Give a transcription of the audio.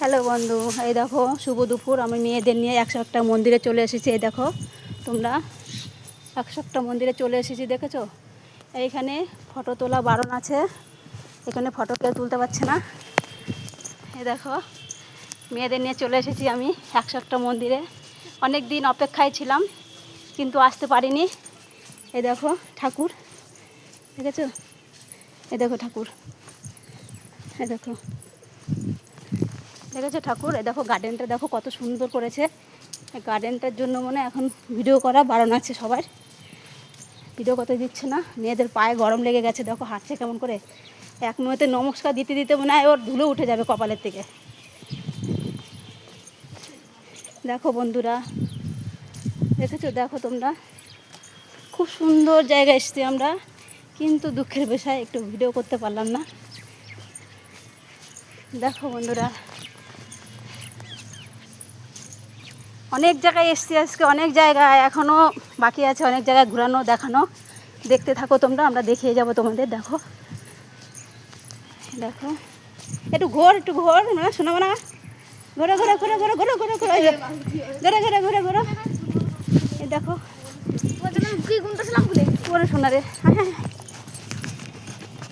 Hello বন্ধু, এই দেখো শুভ দুপুর। আমি মেয়েদের নিয়ে 101টা মন্দিরে চলে এসেছি। এই দেখো তোমরা, 101টা মন্দিরে চলে এসেছি, দেখেছো? এইখানে ফটো তোলা বারণ আছে, এখানে ফটো কেউ তুলতে পারছে না। এই দেখো মেয়েদের নিয়ে চলে এসেছি আমি 101টা মন্দিরে। অনেক দিন অপেক্ষায় ছিলাম কিন্তু আসতে পারিনি। এই দেখো ঠাকুর, দেখেছো? এই দেখো ঠাকুর, এই দেখো, দেখেছো ঠাকুর? এই দেখো গার্ডেনটা দেখো কত সুন্দর করেছে। গার্ডেনটার জন্য মনে এখন ভিডিও করা বারণ আছে সবার, ভিডিও করতে দিচ্ছে না। মেয়েদের পায়ে গরম লেগে গেছে, দেখো হাঁটছে কেমন করে। এক মেয়েতে নমস্কার দিতে দিতে মনে হয় ওর ধুলো উঠে যাবে কপালের থেকে। দেখো বন্ধুরা, দেখেছো? দেখো তোমরা, খুব সুন্দর জায়গায় এসেছি আমরা, কিন্তু দুঃখের বিষয় একটু ভিডিও করতে পারলাম না। দেখো বন্ধুরা, অনেক জায়গায় এসছি আজকে, অনেক জায়গায় এখনও বাকি আছে, অনেক জায়গায় ঘোরানো দেখানো। দেখতে থাকো তোমরা, আমরা দেখিয়ে যাব তোমাদের। দেখো দেখো, একটু ঘোর, একটু ঘোর না, শোনাবো না? ঘোরো ঘোরো ঘোরো ঘোরো ঘোরো ঘোরো ঘোরো ঘোরো ঘোরো ঘোরো ঘোরো। এই দেখো, ঘুরে শোনা রে। হ্যাঁ হ্যাঁ,